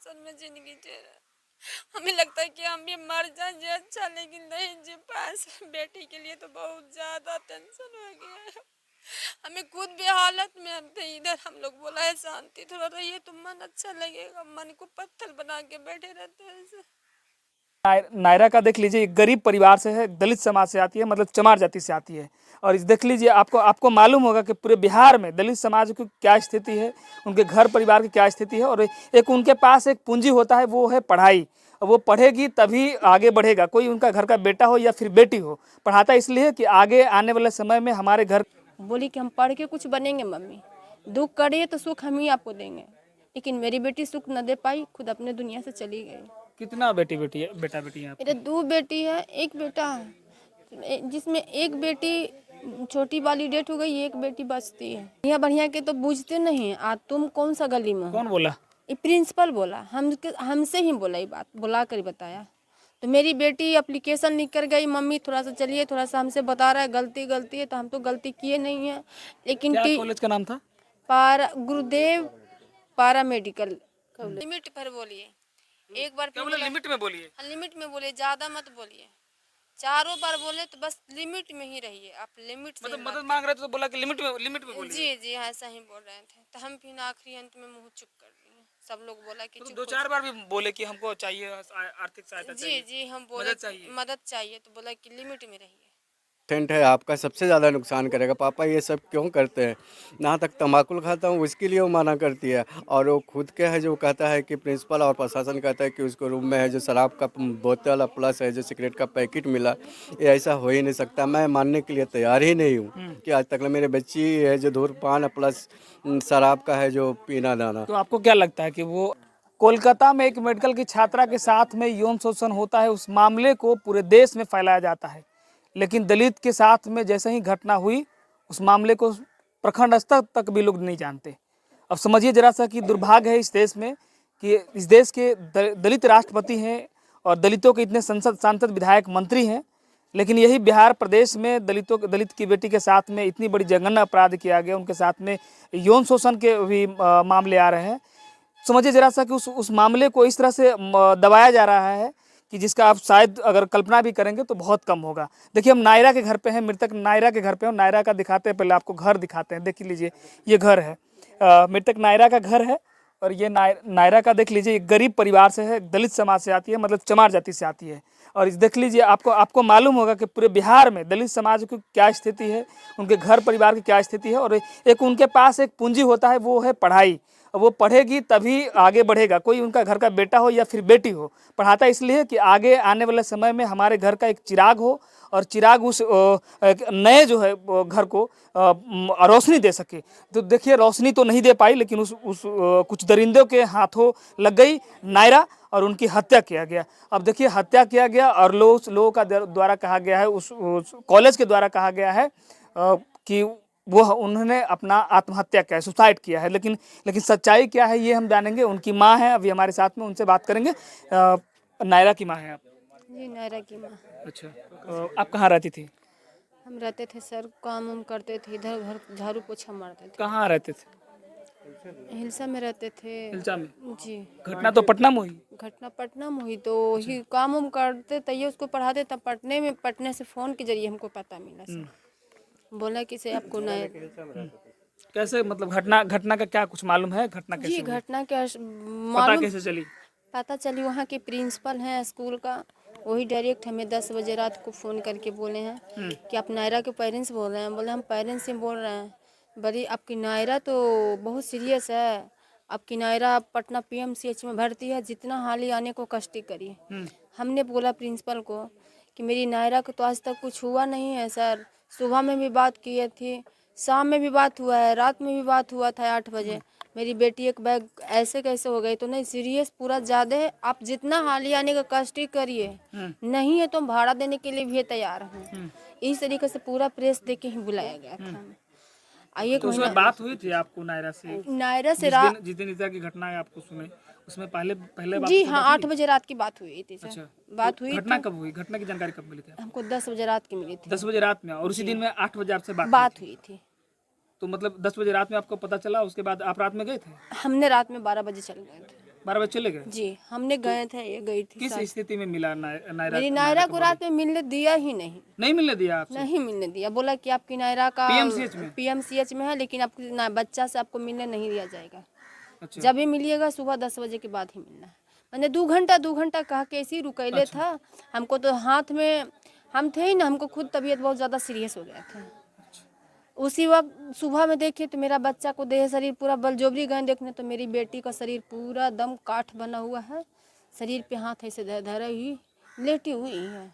Tension में जिंदगी जी रहे। हमें लगता है कि हम भी मर जाए अच्छा, लेकिन नहीं जी पाए। बेटी के लिए तो बहुत ज्यादा टेंशन हो गया है। हमें खुद भी हालत में हम थे इधर, हम लोग बोला है शांति थोड़ा रहिए तो मन अच्छा लगेगा, मन को पत्थर बना के बैठे रहते हैं ऐसे। नायरा का देख लीजिए, एक गरीब परिवार से है, दलित समाज से आती है, मतलब चमार जाति से आती है। और इस देख लीजिए, आपको आपको मालूम होगा कि पूरे बिहार में दलित समाज की क्या स्थिति है, उनके घर परिवार की क्या स्थिति है। और एक उनके पास एक पूंजी होता है, वो है पढ़ाई। वो पढ़ेगी तभी आगे बढ़ेगा, कोई उनका घर का बेटा हो या फिर बेटी हो। पढ़ाता इसलिए कि आगे आने वाले समय में हमारे घर। बोली कि हम पढ़ के कुछ बनेंगे मम्मी, दुख करिए तो सुख हम ही आपको देंगे। लेकिन मेरी बेटी सुख न दे पाई, खुद अपने दुनिया से चली गई। कितना बेटा बेटी है मेरे 2 बेटी है, 1 बेटा है, जिसमें 1 बेटी छोटी वाली डेट हो गई, 1 बेटी बचती है। बढ़िया बढ़िया के तो पूछते नहीं। आज तुम कौन सा गली में हो? कौन बोला? ये प्रिंसिपल बोला, हमसे ही बोला, ये बात बुला कर बताया। तो मेरी बेटी एप्लीकेशन लिख कर गई, मम्मी थोड़ा सा चलिए, थोड़ा सा हमसे बता रहा है गलती गलती है। तो हम तो गलती किए नहीं है। लेकिन क्या कॉलेज का नाम था? गुरुदेव पारा मेडिकल। लिमिट पर बोलिए, एक बार क्या बोला? लिमिट में बोलिए। लिमिट में बोलिए, ज्यादा मत बोलिए। चारों बार बोले तो बस लिमिट में ही रहिए। आप लिमिट से मतलब मदद मांग रहे थे तो बोला कि लिमिट में बोलिए। जी जी ऐसा ही बोल रहे थे। तो हम फिर आखिरी अंत में मुंह चुप कर दिए। सब लोग बोला कि तो चुप 2-4 बार भी बोले कि हमको चाहिए आर्थिक सहायता जी चाहिए, जी हम बोले मदद चाहिए तो बोला कि लिमिट में रहिए। टेंट है आपका सबसे ज़्यादा नुकसान करेगा। पापा ये सब क्यों करते हैं? जहाँ तक तंबाकू खाता हूँ उसके लिए वो मना करती है। और वो खुद के है जो कहता है कि प्रिंसिपल और प्रशासन कहता है कि उसको रूम में है जो शराब का बोतल प्लस है जो सिगरेट का पैकेट मिला, ये ऐसा हो ही नहीं सकता। मैं मानने के लिए तैयार ही नहीं हूँ कि आज तक मेरे बच्ची है जो धूम्रपान प्लस शराब का है जो पीना दाना। तो आपको क्या लगता है कि वो कोलकाता में एक मेडिकल की छात्रा के साथ में यौन शोषण होता है, उस मामले को पूरे देश में फैलाया जाता है, लेकिन दलित के साथ में जैसे ही घटना हुई उस मामले को प्रखंड स्तर तक भी लोग नहीं जानते। अब समझिए जरा सा कि दुर्भाग्य है इस देश में कि इस देश के दलित राष्ट्रपति हैं और दलितों के इतने सांसद विधायक मंत्री हैं, लेकिन यही बिहार प्रदेश में दलित की बेटी के साथ में इतनी बड़ी जघन्य अपराध किया गया, उनके साथ में यौन शोषण के भी मामले आ रहे हैं। समझिए जरा सा कि उस मामले को इस तरह से दबाया जा रहा है कि जिसका आप शायद अगर कल्पना भी करेंगे तो बहुत कम होगा। देखिए हम नायरा के घर पे हैं, मृतक नायरा के घर पे हैं। नायरा का दिखाते हैं, पहले आपको घर दिखाते हैं। देख लीजिए ये घर है, मृतक नायरा का घर है। और ये नायरा का देख लीजिए, एक गरीब परिवार से है, दलित समाज से आती है, मतलब चमार जाति से आती है। और इस देख लीजिए, आपको मालूम होगा कि पूरे बिहार में दलित समाज की क्या स्थिति है, उनके घर परिवार की क्या स्थिति है। और एक उनके पास एक पूंजी होता है, वो है पढ़ाई। वो पढ़ेगी तभी आगे बढ़ेगा, कोई उनका घर का बेटा हो या फिर बेटी हो। पढ़ाता इसलिए कि आगे आने वाले समय में हमारे घर का एक चिराग हो और चिराग उस नए जो है घर को रोशनी दे सके। तो देखिए रोशनी तो नहीं दे पाई, लेकिन उस कुछ दरिंदों के हाथों लग गई नायरा और उनकी हत्या किया गया। अब देखिए हत्या किया गया और लोगों का द्वारा कहा गया है, उस कॉलेज के द्वारा कहा गया है कि वो उन्होंने अपना आत्महत्या किया है, सुसाइड किया है। लेकिन सच्चाई क्या है ये हम जानेंगे। उनकी माँ है अभी हमारे साथ में, उनसे बात करेंगे। नायरा की माँ है आप? जी नायरा की माँ। अच्छा, आप कहाँ रहती थी? हम रहते थे सर, काम उम करते थे, इधर उधर झाड़ू पोछा मारते थे। कहाँ रहते थे? हिलसा में रहते थे। हिलसा में? जी। घटना तो पटना में हुई? घटना पटना में हुई तो ही काम उम करते तैये उसको पढ़ाते, तब पटने से फ़ोन के जरिए हमको पता मिला सर। बोला कि से आपको नया कैसे, मतलब घटना का क्या कुछ मालूम है? घटना कैसे जी हुई? घटना क्या पता मालूम कैसे चली? पता चली, वहाँ के प्रिंसिपल हैं स्कूल का, वही डायरेक्ट हमें 10 बजे रात को फ़ोन करके बोले हैं कि आप नायरा के पेरेंट्स बोल रहे हैं। बोले हम पेरेंट्स से बोल रहे हैं। बड़ी आपकी नायरा तो बहुत सीरियस है, आपकी नायरा पटना PMCH में भर्ती है, जितना हाली आने को कष्ट करिए। हमने बोला प्रिंसिपल को कि मेरी नायरा को तो आज तक कुछ हुआ नहीं है सर। सुबह में भी बात किए थी, शाम में भी बात हुआ है, रात में भी बात हुआ था 8 बजे। मेरी बेटी एक बैग ऐसे कैसे हो गई? तो नहीं सीरियस पूरा ज़्यादा है, आप जितना हाली आने का कष्ट करिए, नहीं है तो हम भाड़ा देने के लिए भी तैयार हैं। इस तरीके से पूरा प्रेस दे के ही बुलाया गया था हमें। आइए तो उसमें बात हुई थी आपको नायरा से? नायरा से जिस दिन इस तरह की घटना है आपको सुने, उसमें पहले बात जी तो हाँ, बात 8 बजे रात की बात हुई थी सर। अच्छा, बात तो हुई घटना थी, कब हुई? घटना की जानकारी कब मिली थी आपको? हमको 10 बजे रात की मिली थी। 10 बजे रात में, और उसी दिन में 8 बजे आपसे बात बात हुई हुई थी। तो मतलब 10 बजे रात में आपको पता चला, उसके बाद आप रात में गए थे? हमने रात में 12 बजे चल गए थे। 12 बजे चले गए? जी हमने गए थे, ये गई थी किस साथ। स्थिति में मिला नायरा? मेरी नायरा नायरा का को बॉडी रात में मिलने दिया ही नहीं, नहीं मिलने दिया आपसे? नहीं मिलने दिया। बोला कि आपकी नायरा का पीएमसीएच में? पीएमसीएच में है, लेकिन आपकी बच्चा से आपको मिलने नहीं दिया जाएगा। अच्छा जब भी मिलिएगा सुबह 10 बजे के बाद ही मिलना है। मैंने 2 घंटा कह के ऐसे ही रुकैले अच्छा। था। हमको तो हाथ में हम थे ही ना, हमको खुद तबीयत बहुत ज़्यादा सीरियस हो गया था। उसी वक्त सुबह में देखिए तो मेरा बच्चा को देह शरीर पूरा बलजोबरी गए देखने, तो मेरी बेटी का शरीर पूरा दम काठ बना हुआ है, शरीर पे हाथ ऐसे धरे हुई लेटी हुई है,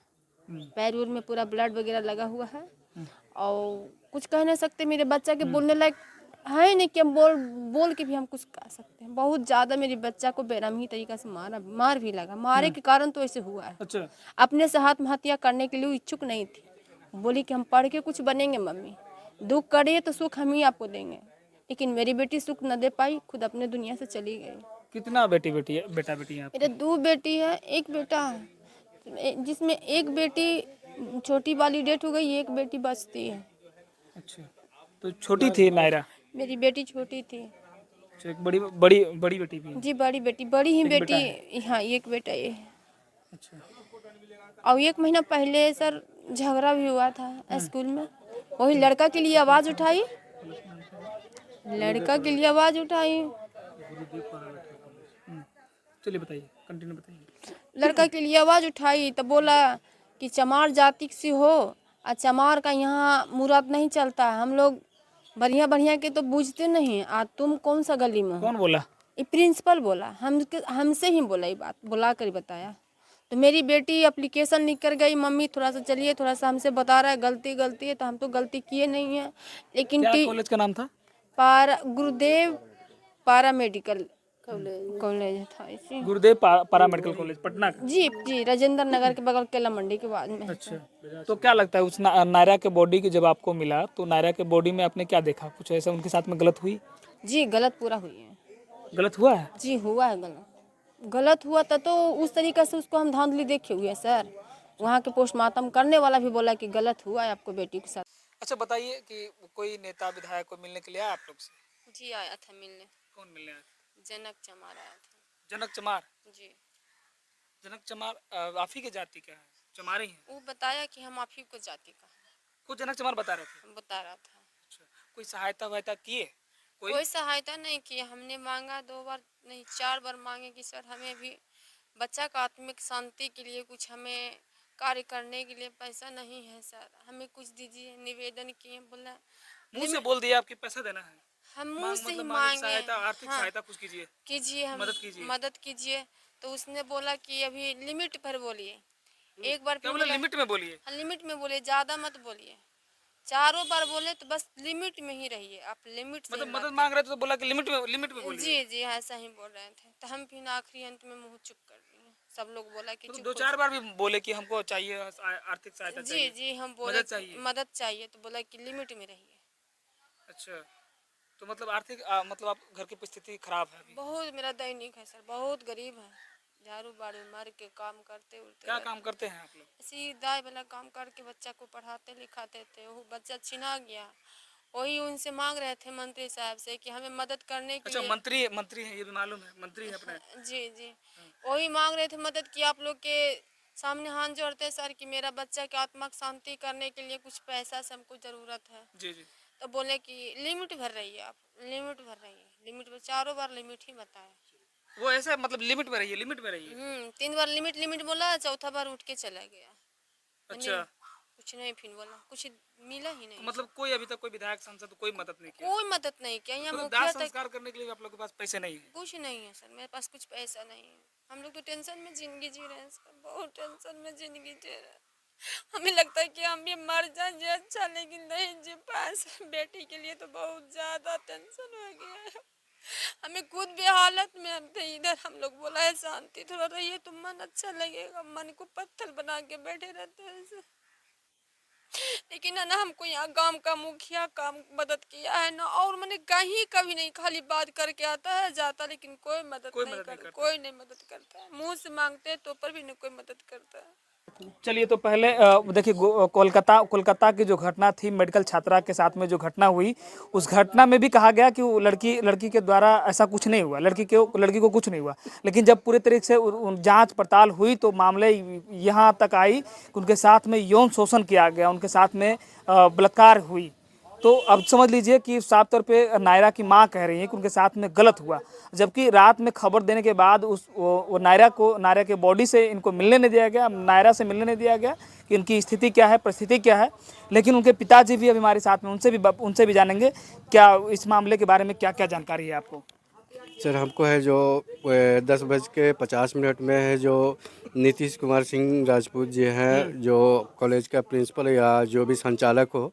पैर उर में पूरा ब्लड वगैरह लगा हुआ है। और कुछ कह नहीं सकते, मेरे बच्चा के बोलने लायक है नहीं कि हम बोल के भी हम कुछ कह सकते हैं। बहुत ज़्यादा मेरे बच्चा को बेरहमी तरीका से मार भी लगा, मारे के कारण तो ऐसे हुआ है। अच्छा अपने से आत्महत्या करने के लिए वो इच्छुक नहीं थी, बोली कि हम पढ़ के कुछ बनेंगे मम्मी, दुख करे तो सुख हम ही आपको देंगे। लेकिन मेरी बेटी सुख न दे पाई, खुद अपने दुनिया से चली गई। कितना बेटा बेटी है आपके? मेरे 2 बेटी है, 1 बेटा है, जिसमें एक बेटी छोटी वाली डेट हो गई, एक बेटी बचती है। अच्छा तो छोटी थी नायरा? मेरी बेटी छोटी थी। अच्छा एक बड़ी बड़ी बड़ी बेटी भी है? जी बड़ी बेटी, बड़ी ही एक बेटा बेटी, हाँ एक बेटा ये। अच्छा और 1 महीना पहले सर झगड़ा भी हुआ था स्कूल में, वही लड़का के लिए आवाज़ उठाई, लड़का के लिए आवाज़ उठाई, चलिए बताइए, कंटिन्यू बताइए। लड़का के लिए आवाज़ उठाई तो बोला कि चमार जाति से हो और चमार का यहाँ मुराद नहीं चलता है, हम लोग बढ़िया बढ़िया के तो बूझते नहीं, आ तुम कौन सा गली में हो। कौन बोला? ये प्रिंसिपल बोला, हमसे ही बोला, ये बात बुला कर बताया। तो मेरी बेटी एप्लीकेशन लिख कर गई, मम्मी थोड़ा सा चलिए, थोड़ा सा हमसे बता रहा है गलती गलती है, तो हम तो गलती किए नहीं है। लेकिन क्या कॉलेज का नाम था? गुरुदेव पारा मेडिकल कॉलेज था इसी। गुरुदेव पारा मेडिकल कॉलेज पटना का? जी राजेंद्र नगर के बगल केला मंडी के बाद में। अच्छा तो क्या लगता है उस नायरा के बॉडी की जब आपको मिला तो नायरा के बॉडी में आपने क्या देखा? कुछ ऐसा उनके साथ में गलत हुई? जी गलत पूरा हुई है। गलत हुआ है? जी हुआ है गलत हुआ था, तो उस तरीके से उसको हम धांधली देखे हुए सर। वहाँ के पोस्टमार्टम करने वाला भी बोला कि गलत हुआ है आपको बेटी के साथ। अच्छा बताइए कि कोई नेता विधायक को मिलने के लिए आया आप लोग से? जी आया था मिलने, कौन मिलने आया? जनक चमार आया था। जनक चमार? जी जनक चमार आप ही के जाति का है? चमारी हैं? वो बताया कि हम आप ही को जाति का है, खुद जनक चमार बता रहे थे? बता रहा था। अच्छा कोई सहायता वायता किए? कोई सहायता नहीं की, हमने मांगा 2 बार नहीं 4 बार मांगे कि सर हमें भी बच्चा का आत्मिक शांति के लिए कुछ हमें कार्य करने के लिए पैसा नहीं है सर, हमें कुछ दीजिए। निवेदन किए, बोला मुंह से बोल दिया आपकी पैसा देना है? हम मुँह से ही मतलब मांगे, सहायता, आर्थिक हाँ सहायता कुछ कीजिए, कीजिए, हम कीजिए। मदद कीजिए। तो उसने बोला कि अभी लिमिट पर बोलिए। एक बार क्या फिर बोला? बोला लिमिट में बोलिए? हाँ, लिमिट में बोलिए, ज़्यादा मत बोलिए। 4 बार बोले तो बस लिमिट में ही रहिए, आप लिमिट से मतलब ही मदद बात मांग रहे थे तो बोला कि लिमिट में करिए। बोलिए? जी ऐसा ही बोल रहे थे, तो हम फिर आखिरी अंत में मुंह चुप कर दिए। सब लोग बोला कि तो चुप दो हो चार बार भी बोले कि हमको चाहिए आर्थिक सहायता चाहिए, जी हम बोले मदद चाहिए। मदद चाहिए, तो बोला कि लिमिट में रहिए। अच्छा तो मतलब आर्थिक मतलब आप घर की परिस्थिति खराब है अभी? बहुत मेरा दैनिक है सर, बहुत गरीब है, झाड़ू बाड़ू मार के काम करते उड़ते क्या रहते। काम करते हैं आप लोग? इसी दाई वाला काम करके बच्चा को पढ़ाते लिखाते थे, वो बच्चा छिना गया। वही उनसे मांग रहे थे मंत्री साहब से कि हमें मदद करने के अच्छा लिए। मंत्री हैं, ये भी मालूम है, मंत्री है अपने? जी वही मांग रहे थे मदद की, आप लोग के सामने हाथ जोड़ते सर कि मेरा बच्चा की आत्मा की शांति करने के लिए कुछ पैसा से हमको ज़रूरत है। जी तो बोले कि लिमिट भर रही है, आप लिमिट भर रही है, लिमिट में 4 बार लिमिट ही बताया। वो ऐसा मतलब लिमिट में रहिए, लिमिट में रहिए? 3 बार लिमिट बोला, चौथा बार उठ के चला गया। अच्छा कुछ नहीं फिर बोला, कुछ मिला ही तो नहीं। मतलब कोई अभी तक कोई विधायक सांसद कोई मदद नहीं किया? कोई मदद नहीं किया, यहाँ तो मुखिया दाह तक संस्कार करने के लिए आप लोग के पास पैसे नहीं है? कुछ नहीं है सर, मेरे पास कुछ पैसा नहीं है। हम लोग तो टेंशन में जिंदगी जी रहे हैं सर, बहुत टेंशन में जिंदगी जी रहे हैं। हमें लगता है कि हम भी मर जाए जी अच्छा, लेकिन नहीं जी पाए सर। बेटी के लिए तो बहुत ज़्यादा टेंशन हो गया है, हमें खुद भी हालत में हम थे इधर। हम लोग बोला है शांति थोड़ा रहिए तो मन अच्छा लगेगा, मन को पत्थर बना के बैठे रहते हैं सर। लेकिन है ना, हमको यहाँ गांव का मुखिया काम मदद किया है ना, और मैंने कहीं कभी नहीं, खाली बात करके आता है जाता, लेकिन कोई मदद नहीं करता, कोई नहीं मदद करता है। मुंह से मांगते हैं तो पर भी नहीं कोई मदद करता है। चलिए, तो पहले देखिए कोलकाता की जो घटना थी, मेडिकल छात्रा के साथ में जो घटना हुई, उस घटना में भी कहा गया कि वो लड़की के द्वारा ऐसा कुछ नहीं हुआ, लड़की को कुछ नहीं हुआ। लेकिन जब पूरे तरीके से जांच पड़ताल हुई तो मामले यहाँ तक आई कि उनके साथ में यौन शोषण किया गया, उनके साथ में बलात्कार हुई। तो अब समझ लीजिए कि साफ तौर पे नायरा की मां कह रही है कि उनके साथ में गलत हुआ, जबकि रात में खबर देने के बाद वो नायरा के बॉडी से इनको मिलने नहीं दिया गया, नायरा से मिलने नहीं दिया गया कि इनकी स्थिति क्या है, परिस्थिति क्या है। लेकिन उनके पिताजी भी अभी हमारे साथ में, उनसे भी जानेंगे क्या इस मामले के बारे में क्या क्या जानकारी है आपको। सर हमको है जो 10:50 में है जो नीतीश कुमार सिंह राजपूत जी हैं, जो कॉलेज का प्रिंसिपल या जो भी संचालक हो,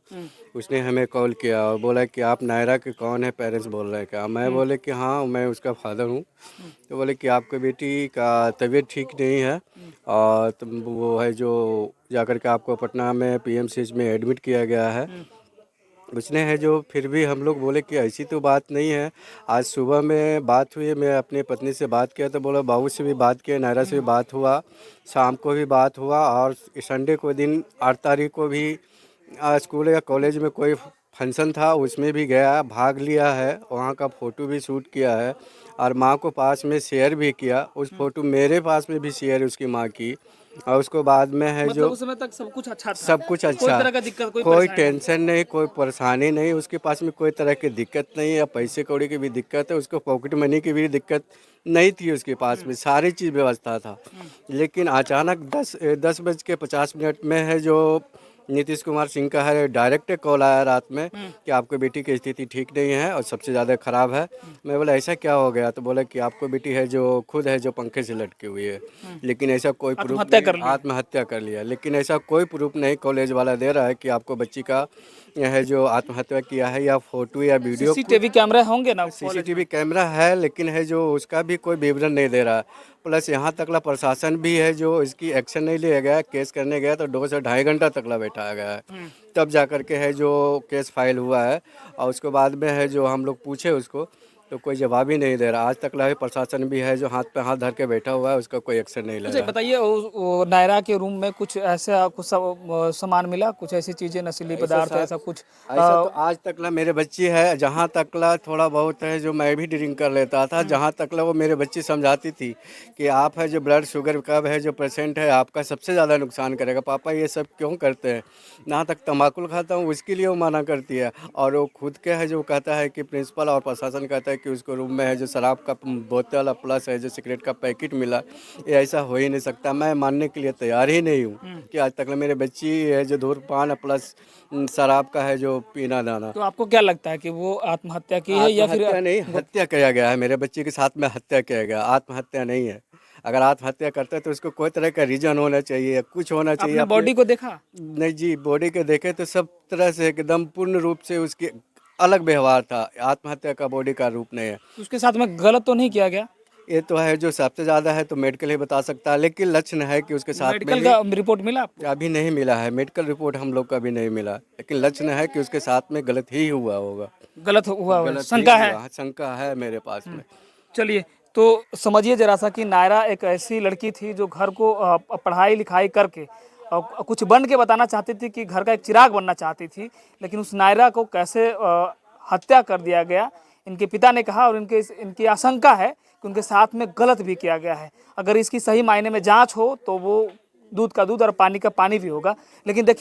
उसने हमें कॉल किया और बोला कि आप नायरा के कौन है, पेरेंट्स बोल रहे हैं क्या। मैं बोले कि हाँ मैं उसका फादर हूँ। तो बोले कि आपके बेटी का तबीयत ठीक नहीं है और वो है जो जाकर के आपको पटना में PMCH में एडमिट किया गया है। उसने है जो फिर भी हम लोग बोले कि ऐसी तो बात नहीं है। आज सुबह में बात हुई, मैं अपनी पत्नी से बात किया तो बोला बाबू से भी बात किया, नायरा से भी बात हुआ, शाम को भी बात हुआ और संडे को दिन 8 तारीख को भी स्कूल या कॉलेज में कोई फंक्शन था उसमें भी गया, भाग लिया है, वहाँ का फ़ोटो भी शूट किया है और माँ को पास में शेयर भी किया। उस फ़ोटो मेरे पास में भी शेयर उसकी माँ की। और उसको बाद में है जो उस समय तक सब कुछ अच्छा था, सब कुछ कोई अच्छा, तरह का दिक्कत, कोई टेंशन नहीं, कोई परेशानी नहीं, उसके पास में कोई तरह की दिक्कत नहीं है। पैसे कौड़ी की भी दिक्कत है, उसको पॉकेट मनी की भी दिक्कत नहीं थी, उसके पास में सारी चीज़ व्यवस्था था। लेकिन अचानक 10:50 में है जो नीतीश कुमार सिंह का है डायरेक्ट कॉल आया रात में कि आपको बेटी की स्थिति ठीक नहीं है और सबसे ज़्यादा ख़राब है। मैं बोला ऐसा क्या हो गया, तो बोला कि आपको बेटी है जो खुद है जो पंखे से लटकी हुई है, लेकिन ऐसा कोई प्रूफ आत्महत्या कर लिया, लेकिन ऐसा कोई प्रूफ नहीं कॉलेज वाला दे रहा है कि आपको बच्ची का है जो आत्महत्या किया है या फोटो या वीडियो। CCTV कैमरा होंगे ना, CCTV कैमरा है, लेकिन है जो उसका भी कोई विवरण नहीं दे रहा। प्लस यहाँ तकला प्रशासन भी है जो इसकी एक्शन नहीं लिया गया। केस करने गया तो 2 से ढाई घंटा तकला बैठाया गया है, तब जा कर के है जो केस फाइल हुआ है। और उसके बाद में है जो हम लोग पूछे उसको तो कोई जवाब ही नहीं दे रहा। आज तक है प्रशासन भी है जो हाथ पे हाथ धर के बैठा हुआ है, उसका कोई एक्शन नहीं ले मुझे रहा। बताइए, वो नायरा के रूम में कुछ ऐसा कुछ सामान मिला, कुछ ऐसी चीजें, नशीली पदार्थ, ऐसा कुछ? ऐसा तो आज तकला मेरे बच्ची है, जहाँ तकला थोड़ा बहुत है जो मैं भी ड्रिंक कर लेता था, जहाँ तकला वो मेरे बच्ची समझाती थी कि आप है जो ब्लड शुगर का है जो पेशेंट है, आपका सबसे ज़्यादा नुकसान करेगा, पापा ये सब क्यों करते हैं। जहाँ तक तम्बाकू खाता हूँ उसके लिए वो मना करती है। और वो खुद के है जो कहता है कि प्रिंसिपल और प्रशासन कहता है कि उसको रूम में है जो शराब का बोतल और प्लस है जो सिगरेट का पैकेट मिला, ये ऐसा हो ही नहीं सकता। मैं मानने के लिए तैयार ही नहीं हूँ कि आज तक मेरे बच्ची है जो धूम्रपान प्लस शराब का है जो पीना दाना। तो आपको क्या लगता है कि वो आत्महत्या की है या फिर? नहीं, हत्या किया गया है, मेरे बच्चे के साथ में हत्या किया गया, आत्महत्या नहीं है। अगर आत्महत्या करता है तो उसको कोई तरह का रीजन होना चाहिए, कुछ होना चाहिए। आपने बॉडी को देखा? नहीं जी, बॉडी के देखे तो सब तरह से एकदम पूर्ण रूप से उसकी अलग व्यवहार था, आत्महत्या का बॉडी का रूप नहीं है। उसके साथ में गलत तो नहीं किया गया? ये तो है जो सबसे ज़्यादा है तो मेडिकल ही बता सकता है, लेकिन लक्षण है कि उसके साथ मेडिकल का रिपोर्ट मिला आपको? अभी नहीं मिला है, मेडिकल रिपोर्ट हम लोग का भी नहीं मिला, लेकिन लक्षण है कि उसके साथ में गलत ही हुआ होगा। गलत हुआ होगा, गलत शंका ही है? हुआ, शंका है मेरे पास में। चलिए, तो समझिए जरा सा कि नायरा एक ऐसी लड़की थी जो घर को पढ़ाई लिखाई करके कुछ बन के बताना चाहती थी कि घर का एक चिराग बनना चाहती थी, लेकिन उस नायरा को कैसे हत्या कर दिया गया, इनके पिता ने कहा। और इनकी आशंका है कि उनके साथ में गलत भी किया गया है। अगर इसकी सही मायने में जांच हो तो वो दूध का दूध और पानी का पानी भी होगा। लेकिन देखिए